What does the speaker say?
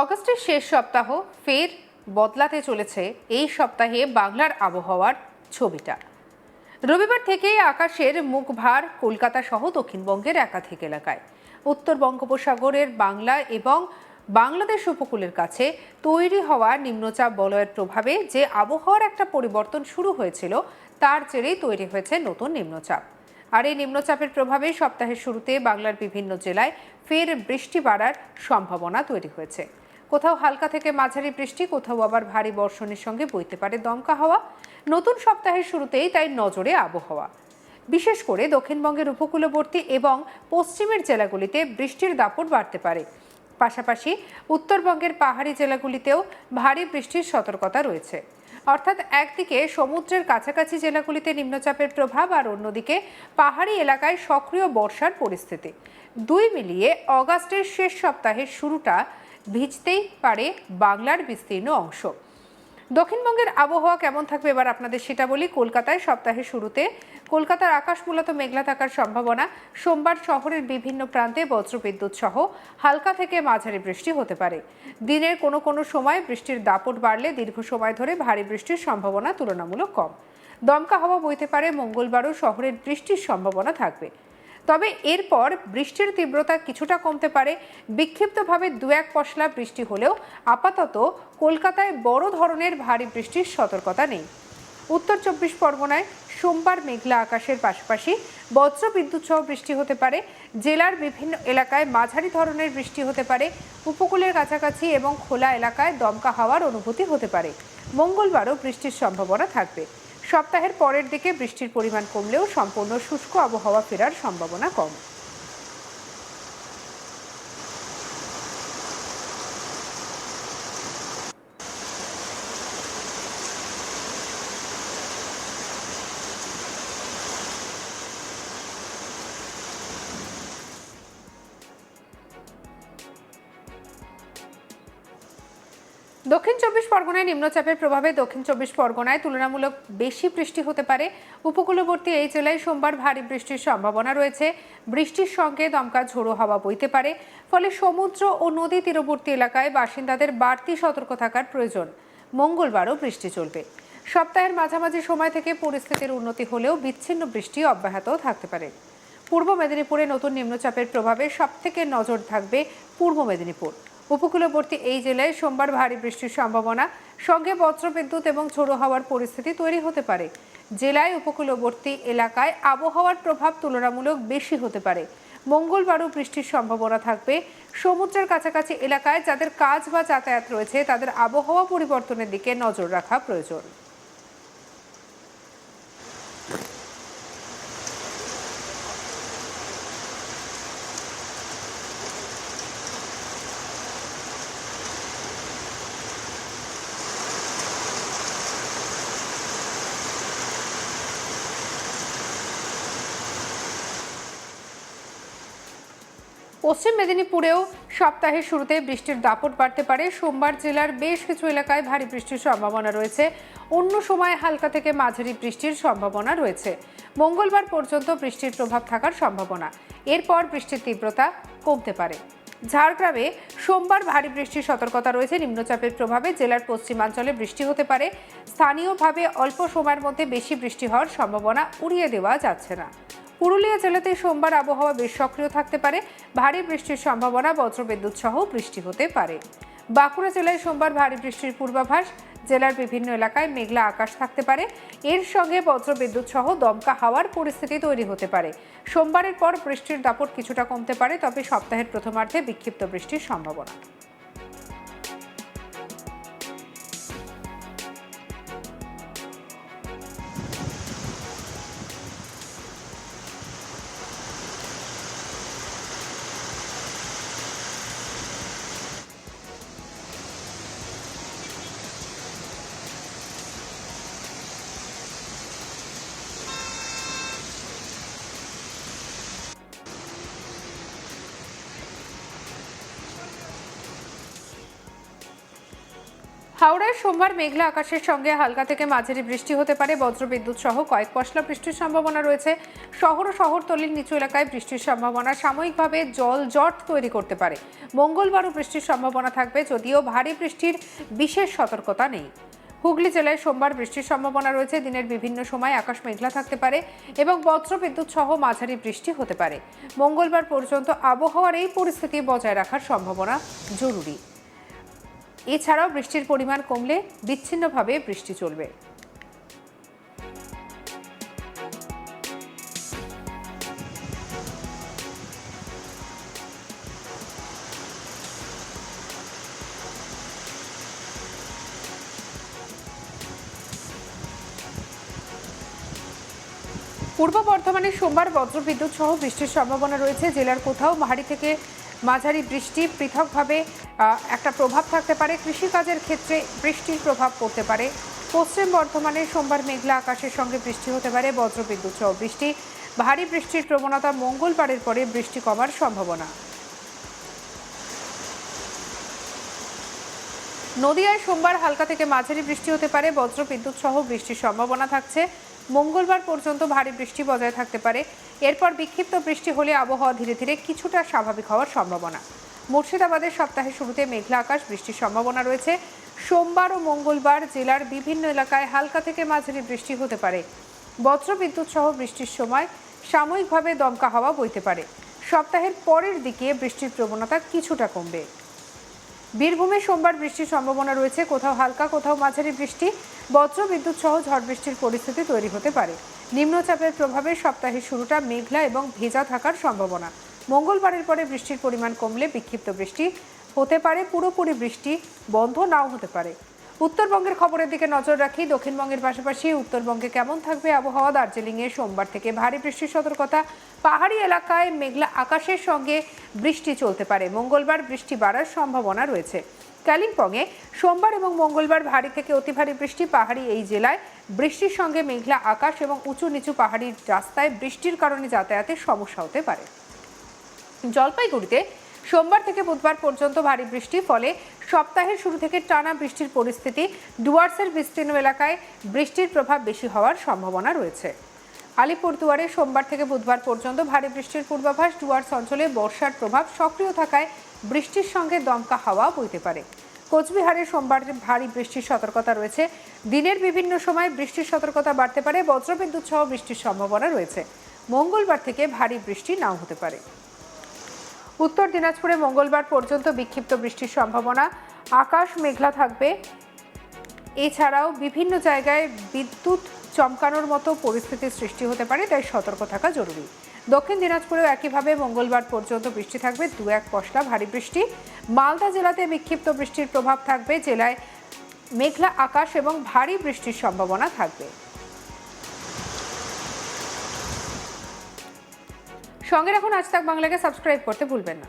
অগাস্টের শেষ সপ্তাহ ফের বদলাতে চলেছে এই সপ্তাহে বাংলার আবহাওয়ার ছবিটা। রবিবার থেকেই আকাশের মুখভার কলকাতা সহ দক্ষিণবঙ্গের একাধিক এলাকায়। উত্তর বঙ্গোপসাগরের বাংলা এবং বাংলাদেশ উপকূলের কাছে তৈরি হওয়া নিম্নচাপ বলয়ের প্রভাবে যে আবহাওয়ার একটা পরিবর্তন শুরু হয়েছিল, তার জেরেই তৈরি হয়েছে নতুন নিম্নচাপ। আর এই নিম্নচাপের প্রভাবে সপ্তাহের শুরুতে বাংলার বিভিন্ন জেলায় ফের বৃষ্টি বাড়ার সম্ভাবনা তৈরি হয়েছে। কোথাও হালকা থেকে মাঝারি বৃষ্টি, কোথাও আবার ভারী বর্ষণের সঙ্গে বইতে পারে দমকা হাওয়া। নতুন সপ্তাহের শুরুতেই তাই নজরে আবহাওয়া। বিশেষ করে দক্ষিণবঙ্গের উপকূলবর্তী এবং পশ্চিমের জেলাগুলিতে বৃষ্টির দাপট বাড়তে পারে। পাশাপাশি উত্তরবঙ্গের পাহাড়ি জেলাগুলিতেও ভারী বৃষ্টির সতর্কতা রয়েছে। অর্থাৎ একদিকে সমুদ্রের কাছাকাছি জেলাগুলিতে নিম্নচাপের প্রভাব, আর অন্যদিকে পাহাড়ি এলাকায় সক্রিয় বর্ষার পরিস্থিতি। দুই মিলিয়ে অগাস্টের শেষ সপ্তাহের শুরুটা ভিজতেই পারে বাংলার বিস্তীর্ণ অংশ। দক্ষিণবঙ্গের আবহাওয়া কেমন থাকবে এবার আপনাদের সেটা বলি। কলকাতায় সপ্তাহের শুরুতে কলকাতার আকাশ মূলত মেঘলা থাকার সম্ভাবনা। সোমবার শহরের বিভিন্ন প্রান্তে বজ্রবিদ্যুৎ সহ হালকা থেকে মাঝারি বৃষ্টি হতে পারে। দিনের কোনো কোনো সময় বৃষ্টির দাপট বাড়লে দীর্ঘ সময় ধরে ভারী বৃষ্টির সম্ভাবনা তুলনামূলক কম। দমকা হাওয়া বইতে পারে। মঙ্গলবারও শহরের বৃষ্টির সম্ভাবনা থাকবে, তবে এরপর বৃষ্টির তীব্রতা কিছুটা কমতে পারে। বিক্ষিপ্তভাবে দু এক পশলা বৃষ্টি হলেও আপাতত কলকাতায় বড় ধরনের ভারী বৃষ্টির সতর্কতা নেই। উত্তর 24 পরগনায় সোমবার মেঘলা আকাশের পাশাপাশি বজ্রবিদ্যুৎ সহ বৃষ্টি হতে পারে। জেলার বিভিন্ন এলাকায় মাঝারি ধরনের বৃষ্টি হতে পারে। উপকূলের কাছাকাছি এবং খোলা এলাকায় দমকা হাওয়ার অনুভূতি হতে পারে। মঙ্গলবারও বৃষ্টির সম্ভাবনা থাকবে। সপ্তাহের পরের দিকে বৃষ্টির পরিমাণ কমলেও সম্পূর্ণ শুষ্ক আবহাওয়া ফেরার সম্ভাবনা কম। দক্ষিণ 24 পরগনায় নিম্নচাপের প্রভাবে দক্ষিণ 24 পরগনায় তুলনামূলক বেশি বৃষ্টি হতে পারে। উপকূলবর্তী এই জেলায় সোমবার ভারী বৃষ্টির সম্ভাবনা রয়েছে। বৃষ্টির সঙ্গে দমকা ঝোড়ো হাওয়া বইতে পারে, ফলে সমুদ্র ও নদী তীরবর্তী এলাকায় বাসিন্দাদের বাড়তি সতর্ক থাকার প্রয়োজন। মঙ্গলবারও বৃষ্টি চলবে। সপ্তাহের মাঝামাঝি সময় থেকে পরিস্থিতির উন্নতি হলেও বিচ্ছিন্ন বৃষ্টি অব্যাহত থাকতে পারে। পূর্ব মেদিনীপুরে নতুন নিম্নচাপের প্রভাবে সবথেকে নজর থাকবে পূর্ব মেদিনীপুর। উপকূলবর্তী এই জেলায় সোমবার ভারী বৃষ্টির সম্ভাবনা, সঙ্গে বজ্রবিদ্যুৎ এবং ঝোড়ো হাওয়ার পরিস্থিতি তৈরি হতে পারে। জেলায় উপকূলবর্তী এলাকায় আবহাওয়ার প্রভাব তুলনামূলক বেশি হতে পারে। মঙ্গলবারও বৃষ্টির সম্ভাবনা থাকবে। সমুদ্রের কাছাকাছি এলাকায় যাদের কাজ বা যাতায়াত রয়েছে, তাদের আবহাওয়া পরিবর্তনের দিকে নজর রাখা প্রয়োজন। পশ্চিম মেদিনীপুরেও সপ্তাহের শুরুতে বৃষ্টির দাপট বাড়তে পারে। সোমবার জেলার বেশ কিছু এলাকায় ভারী বৃষ্টির সম্ভাবনা রয়েছে। অন্য সময় হালকা থেকে মাঝারি বৃষ্টির সম্ভাবনা রয়েছে। মঙ্গলবার পর্যন্ত বৃষ্টির প্রভাব থাকার সম্ভাবনা। এরপর বৃষ্টির তীব্রতা কমতে পারে। ঝাড়গ্রামে সোমবার ভারী বৃষ্টির সতর্কতা রয়েছে। নিম্নচাপের প্রভাবে জেলার পশ্চিমাঞ্চলে বৃষ্টি হতে পারে। স্থানীয়ভাবে অল্প সময়ের মধ্যে বেশি বৃষ্টি হওয়ার সম্ভাবনা উড়িয়ে দেওয়া যাচ্ছে না। পুরুলিয়া জেলাতে সোমবার আবহাওয়া বেশ সক্রিয় থাকতে পারে। ভারী বৃষ্টির সম্ভাবনা, বজ্রবিদ্যুৎ সহ বৃষ্টি হতে পারে। বাঁকুড়া জেলায় সোমবার ভারী বৃষ্টির পূর্বাভাস। জেলার বিভিন্ন এলাকায় মেঘলা আকাশ থাকতে পারে। এর সঙ্গে বজ্রবিদ্যুৎ সহ দমকা হাওয়ার পরিস্থিতি তৈরি হতে পারে। সোমবারের পর বৃষ্টির দাপট কিছুটা কমতে পারে, তবে সপ্তাহের প্রথমার্ধে বিক্ষিপ্ত বৃষ্টির সম্ভাবনা। হাওড়ায় সোমবার মেঘলা আকাশের সঙ্গে হালকা থেকে মাঝারি বৃষ্টি হতে পারে। বজ্রবিদ্যুৎ সহ কয়েক পশলা বৃষ্টির সম্ভাবনা রয়েছে। শহর ও শহরতলির নিচু এলাকায় বৃষ্টির সম্ভাবনা সাময়িকভাবে জট তৈরি করতে পারে। মঙ্গলবারও বৃষ্টির সম্ভাবনা থাকবে, যদিও ভারী বৃষ্টির বিশেষ সতর্কতা নেই। হুগলি জেলায় সোমবার বৃষ্টির সম্ভাবনা রয়েছে। দিনের বিভিন্ন সময় আকাশ মেঘলা থাকতে পারে এবং বজ্রবিদ্যুৎ সহ মাঝারি বৃষ্টি হতে পারে। মঙ্গলবার পর্যন্ত আবহাওয়ার এই পরিস্থিতি বজায় রাখার সম্ভাবনা জরুরি। এছাড়াও বৃষ্টির পরিমাণ কমলে বিচ্ছিন্নভাবে বৃষ্টি চলবে। পূর্ব বর্ধমানে সোমবার বজ্রবিদ্যুৎ সহ বৃষ্টির সম্ভাবনা রয়েছে। জেলার কোথাও ভারী থেকে মাঝারি বৃষ্টি পৃথকভাবে একটা প্রভাব থাকতে পারে। কৃষিকাজের ক্ষেত্রে বৃষ্টির প্রভাব পড়তে পারে। পশ্চিম বর্ধমানে সোমবার মেঘলা আকাশের সঙ্গে বৃষ্টি হতে পারে। বজ্রবিদ্যুৎ সহ বৃষ্টি, ভারী বৃষ্টির প্রবণতা। মঙ্গলবারের পরে বৃষ্টি কমার সম্ভাবনা। নদিয়ায় সোমবার হালকা থেকে মাঝারি বৃষ্টি হতে পারে। বজ্রবিদ্যুৎ সহ বৃষ্টির সম্ভাবনা থাকছে। মঙ্গলবার পর্যন্ত ভারী বৃষ্টি বজায় থাকতে পারে। এরপর বিক্ষিপ্ত বৃষ্টি হলে আবহাওয়া ধীরে ধীরে কিছুটা স্বাভাবিক হওয়ার সম্ভাবনা। মুর্শিদাবাদের সপ্তাহের শুরুতে মেঘলা আকাশ, বৃষ্টির সম্ভাবনা রয়েছে। সোমবার ও মঙ্গলবার জেলার বিভিন্ন এলাকায় হালকা থেকে মাঝারি বৃষ্টি হতে পারে। বজ্রবিদ্যুৎ সহ বৃষ্টির সময় সাময়িকভাবে দমকা হাওয়া বইতে পারে। সপ্তাহের পরের দিকে বৃষ্টির প্রবণতা কিছুটা কমবে। বীরভূমে সোমবার বৃষ্টির সম্ভাবনা রয়েছে। কোথাও হালকা, কোথাও মাঝারি বৃষ্টি, বজ্রবিদ্যুৎ সহ ঝড় বৃষ্টির পরিস্থিতি তৈরি হতে পারে। নিম্নচাপের প্রভাবে সপ্তাহের শুরুটা মেঘলা এবং ভেজা থাকার সম্ভাবনা। মঙ্গলবারের পরে বৃষ্টির পরিমাণ কমলে বিক্ষিপ্ত বৃষ্টি হতে পারে। পুরোপুরি বৃষ্টি বন্ধ নাও হতে পারে। উত্তরবঙ্গের খবরের দিকে নজর রাখি। দক্ষিণবঙ্গের পাশাপাশি উত্তরবঙ্গে কেমন থাকবে আবহাওয়া? দার্জিলিংয়ে সোমবার থেকে ভারী বৃষ্টির সতর্কতা। পাহাড়ি এলাকায় মেঘলা আকাশের সঙ্গে বৃষ্টি চলতে পারে। মঙ্গলবার বৃষ্টি বাড়ার সম্ভাবনা রয়েছে। কালিম্পংয়ে সোমবার এবং মঙ্গলবার ভারী থেকে অতি ভারী বৃষ্টি। পাহাড়ি এই জেলায় বৃষ্টির সঙ্গে মেঘলা আকাশ এবং উঁচু নিচু পাহাড়ি রাস্তায় বৃষ্টির কারণে যাতায়াতের সমস্যা হতে পারে। জলপাইগুড়িতে সোমবার থেকে বুধবার পর্যন্ত ভারী বৃষ্টি, ফলে সপ্তাহের শুরু থেকে টানা বৃষ্টির পরিস্থিতি। ডুয়ার্সের বিস্তীর্ণ এলাকায় বৃষ্টির প্রভাব বেশি হওয়ার সম্ভাবনা রয়েছে। আলিপুরদুয়ারে সোমবার থেকে বুধবার পর্যন্ত ভারী বৃষ্টির পূর্বাভাস। ডুয়ার্স অঞ্চলে বর্ষার প্রভাব সক্রিয় থাকায় বৃষ্টির সঙ্গে দমকা হাওয়া বইতে পারে। কোচবিহারে সোমবার ভারী বৃষ্টির সতর্কতা রয়েছে। দিনের বিভিন্ন সময় বৃষ্টির সতর্কতা বাড়তে পারে। বজ্রবিদ্যুৎ সহ বৃষ্টির সম্ভাবনা রয়েছে। মঙ্গলবার থেকে ভারী বৃষ্টি নাও হতে পারে। উত্তর দিনাজপুরে মঙ্গলবার পর্যন্ত বিক্ষিপ্ত বৃষ্টির সম্ভাবনা। আকাশ মেঘলা থাকবে। এছাড়াও বিভিন্ন জায়গায় বিদ্যুৎ চমকানোর মতো পরিস্থিতির সৃষ্টি হতে পারে, তাই সতর্ক থাকা জরুরি। দক্ষিণ দিনাজপুরেও একইভাবে মঙ্গলবার পর্যন্ত বৃষ্টি থাকবে। 2-1 পশলা ভারী বৃষ্টি। মালদা জেলাতে বিক্ষিপ্ত বৃষ্টির প্রভাব থাকবে। জেলায় মেঘলা আকাশ এবং ভারী বৃষ্টির সম্ভাবনা থাকবে। সঙ্গে রাখুন আজ তাক বাংলাকে, সাবস্ক্রাইব করতে ভুলবেন না।